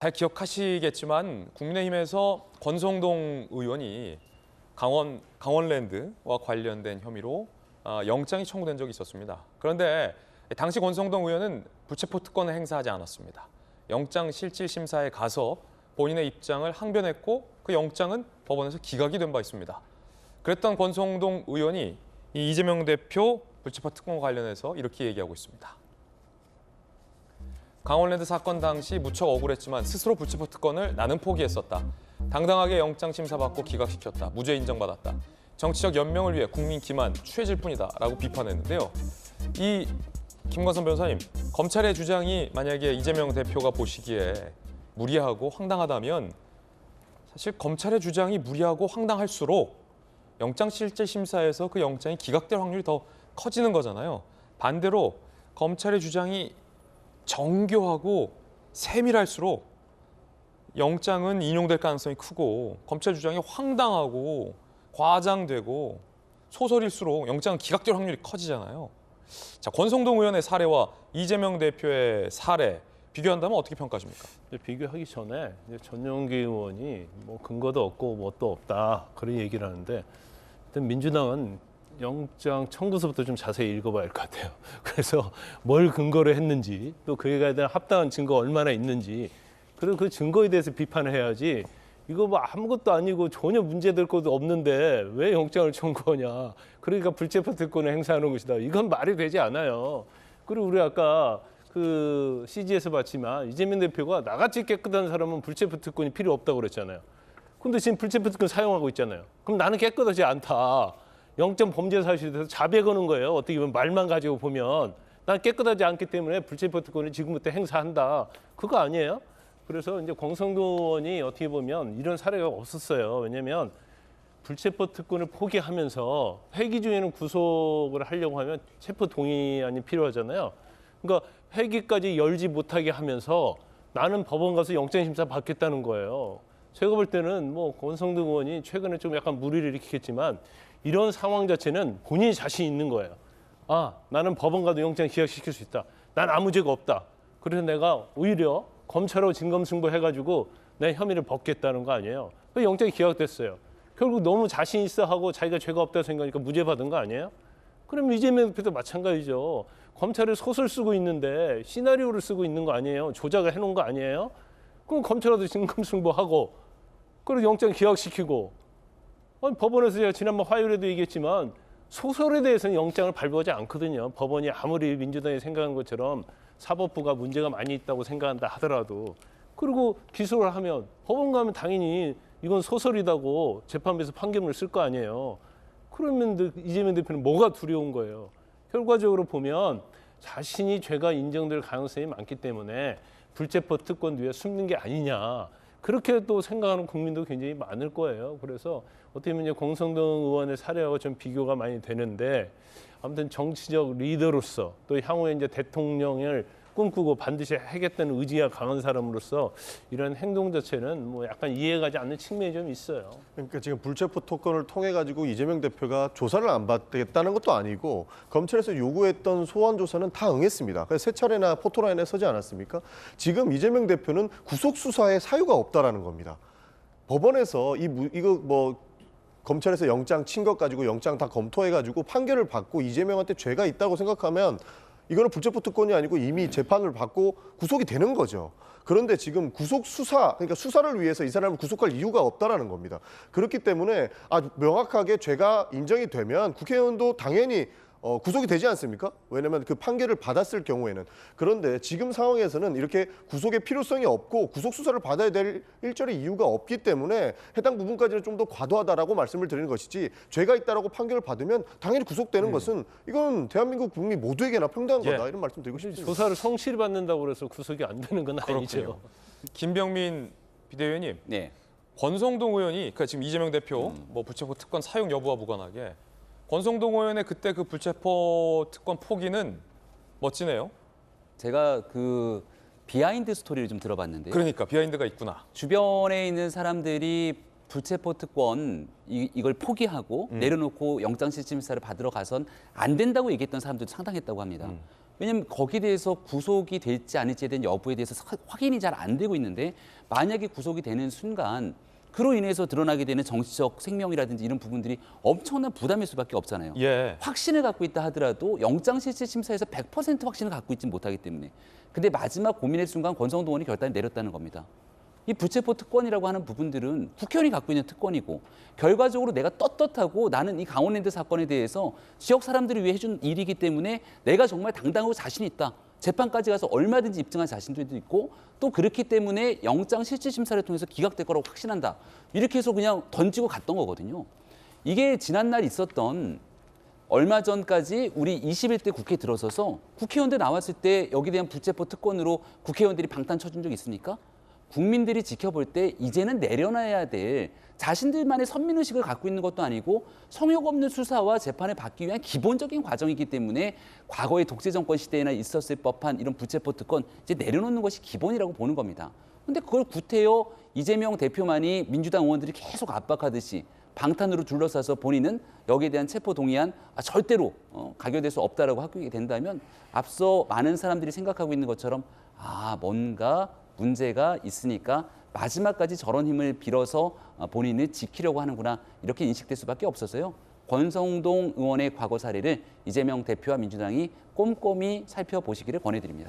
잘 기억하시겠지만 국민의힘에서 권성동 의원이 강원랜드와 관련된 혐의로 영장이 청구된 적이 있었습니다. 그런데 당시 권성동 의원은 불체포 특권을 행사하지 않았습니다. 영장 실질 심사에 가서 본인의 입장을 항변했고 그 영장은 법원에서 기각이 된 바 있습니다. 그랬던 권성동 의원이 이 이재명 대표 불체포 특권과 관련해서 이렇게 얘기하고 있습니다. 강원랜드 사건 당시 무척 억울했지만 스스로 불체포 특권을 나는 포기했었다. 당당하게 영장 심사받고 기각시켰다. 무죄 인정받았다. 정치적 연명을 위해 국민 기만 취해질 뿐이다 라고 비판했는데요. 이 김관선 변호사님, 검찰의 주장이 만약에 이재명 대표가 보시기에 무리하고 황당하다면 사실 검찰의 주장이 무리하고 황당할수록 영장 실질 심사에서 그 영장이 기각될 확률이 더 커지는 거잖아요. 반대로 검찰의 주장이 정교하고 세밀할수록 영장은 인용될 가능성이 크고 검찰 주장이 황당하고 과장되고 소설일수록 영장은 기각될 확률이 커지잖아요. 자, 권성동 의원의 사례와 이재명 대표의 사례 비교한다면 어떻게 평가하십니까? 비교하기 전에 전용기 의원이 뭐 근거도 없고 뭣도 없다 그런 얘기를 하는데 일단 민주당은 영장 청구서부터 좀 자세히 읽어봐야 할 것 같아요. 그래서 뭘 근거로 했는지 또 그에 대한 합당한 증거 얼마나 있는지 그리고 그 증거에 대해서 비판을 해야지 이거 뭐 아무것도 아니고 전혀 문제될 것도 없는데 왜 영장을 청구하냐. 그러니까 불체포 특권을 행사하는 것이다. 이건 말이 되지 않아요. 그리고 우리 아까 그 CG에서 봤지만 이재명 대표가 나같이 깨끗한 사람은 불체포 특권이 필요 없다고 그랬잖아요. 근데 지금 불체포 특권 사용하고 있잖아요. 그럼 나는 깨끗하지 않다. 영점 범죄 사실에 대해서 자백 거는 거예요. 어떻게 보면 말만 가지고 보면. 난 깨끗하지 않기 때문에 불체포 특권을 지금부터 행사한다. 그거 아니에요? 그래서 이제 권성동 의원이 어떻게 보면 이런 사례가 없었어요. 왜냐하면 불체포 특권을 포기하면서 회기 중에는 구속을 하려고 하면 체포 동의안이 필요하잖아요. 그러니까 회기까지 열지 못하게 하면서 나는 법원 가서 영장 심사 받겠다는 거예요. 제가 볼 때는 뭐 권성동 의원이 최근에 좀 약간 무리를 일으키겠지만 이런 상황 자체는 본인이 자신 있는 거예요. 아, 나는 법원 가도 영장 기각시킬 수 있다. 난 아무 죄가 없다. 그래서 내가 오히려 검찰하고 진검승부해가지고 내 혐의를 벗겠다는 거 아니에요. 그 영장이 기각됐어요. 결국 너무 자신 있어 하고 자기가 죄가 없다고 생각하니까 무죄 받은 거 아니에요? 그럼 이재명 대표도 마찬가지죠. 검찰이 소설 쓰고 있는데 시나리오를 쓰고 있는 거 아니에요? 조작을 해놓은 거 아니에요? 그럼 검찰하고 진검승부하고 그리고 영장 기각시키고 아니, 법원에서 제가 지난번 화요일에도 얘기했지만 소설에 대해서는 영장을 발부하지 않거든요. 법원이 아무리 민주당이 생각한 것처럼 사법부가 문제가 많이 있다고 생각한다 하더라도 그리고 기소를 하면 법원 가면 당연히 이건 소설이라고 재판부에서 판결문을 쓸 거 아니에요. 그러면 이재명 대표는 뭐가 두려운 거예요. 결과적으로 보면 자신이 죄가 인정될 가능성이 많기 때문에 불체포 특권 뒤에 숨는 게 아니냐. 그렇게 또 생각하는 국민도 굉장히 많을 거예요. 그래서 어떻게 보면 권성동 의원의 사례하고 좀 비교가 많이 되는데 아무튼 정치적 리더로서 또 향후에 이제 대통령을 꿈꾸고 반드시 하겠다는 의지가 강한 사람으로서 이런 행동 자체는 뭐 약간 이해가지 않는 측면이 좀 있어요. 그러니까 지금 불체포 특권을 통해 가지고 이재명 대표가 조사를 안 받겠다는 것도 아니고 검찰에서 요구했던 소환 조사는 다 응했습니다. 그래서 세 차례나 포토라인에 서지 않았습니까? 지금 이재명 대표는 구속 수사에 사유가 없다라는 겁니다. 법원에서 이거 뭐 검찰에서 영장 친 것 가지고 영장 다 검토해 가지고 판결을 받고 이재명한테 죄가 있다고 생각하면 이거는 불체포 특권이 아니고 이미 재판을 받고 구속이 되는 거죠. 그런데 지금 구속 수사, 그러니까 수사를 위해서 이 사람을 구속할 이유가 없다라는 겁니다. 그렇기 때문에 아주 명확하게 죄가 인정이 되면 국회의원도 당연히 구속이 되지 않습니까? 왜냐하면 그 판결을 받았을 경우에는. 그런데 지금 상황에서는 이렇게 구속의 필요성이 없고 구속 수사를 받아야 될 일절의 이유가 없기 때문에 해당 부분까지는 좀 더 과도하다라고 말씀을 드리는 것이지 죄가 있다라고 판결을 받으면 당연히 구속되는 것은 이건 대한민국 국민 모두에게나 평등한 거다 이런 말씀 드리고 싶습니다. 조사를 성실히 받는다고 해서 구속이 안 되는 건 아니죠. 그렇군요. 김병민 비대위원님, 네. 권성동 의원이 그러니까 지금 이재명 대표 뭐 불체포 특권 사용 여부와 무관하게 권성동 의원의 그때 그 불체포 특권 포기는 멋지네요. 제가 그 비하인드 스토리를 좀 들어봤는데요. 그러니까 비하인드가 있구나. 주변에 있는 사람들이 불체포 특권 이걸 포기하고 내려놓고 영장실질심사를 받으러 가선 안 된다고 얘기했던 사람들도 상당했다고 합니다. 왜냐하면 거기에 대해서 구속이 될지 아닐지에 대한 여부에 대해서 확인이 잘 안 되고 있는데 만약에 구속이 되는 순간 그로 인해서 드러나게 되는 정치적 생명이라든지 이런 부분들이 엄청난 부담일 수밖에 없잖아요. 예. 확신을 갖고 있다 하더라도 영장실질심사에서 100% 확신을 갖고 있지 못하기 때문에 근데 마지막 고민의 순간 권성동 의원이 결단을 내렸다는 겁니다. 이 불체포 특권이라고 하는 부분들은 국회의원이 갖고 있는 특권이고 결과적으로 내가 떳떳하고 나는 이 강원랜드 사건에 대해서 지역 사람들을 위해 해준 일이기 때문에 내가 정말 당당하고 자신 있다. 재판까지 가서 얼마든지 입증할 자신도 있고 또 그렇기 때문에 영장실질심사를 통해서 기각될 거라고 확신한다. 이렇게 해서 그냥 던지고 갔던 거거든요. 이게 지난날 있었던 얼마 전까지 우리 21대 국회에 들어서서 국회의원들 나왔을 때 여기에 대한 불체포 특권으로 국회의원들이 방탄 쳐준 적 있습니까? 국민들이 지켜볼 때 이제는 내려놔야 될 자신들만의 선민의식을 갖고 있는 것도 아니고 성역 없는 수사와 재판을 받기 위한 기본적인 과정이기 때문에 과거의 독재 정권 시대에나 있었을 법한 이런 불체포 특권 이제 내려놓는 것이 기본이라고 보는 겁니다. 그런데 그걸 구태여 이재명 대표만이 민주당 의원들이 계속 압박하듯이 방탄으로 둘러싸서 본인은 여기에 대한 체포 동의안 절대로 가결될 수 없다라고 하게 된다면 앞서 많은 사람들이 생각하고 있는 것처럼 뭔가 문제가 있으니까 마지막까지 저런 힘을 빌어서 본인을 지키려고 하는구나 이렇게 인식될 수밖에 없어서요. 권성동 의원의 과거 사례를 이재명 대표와 민주당이 꼼꼼히 살펴보시기를 권해드립니다.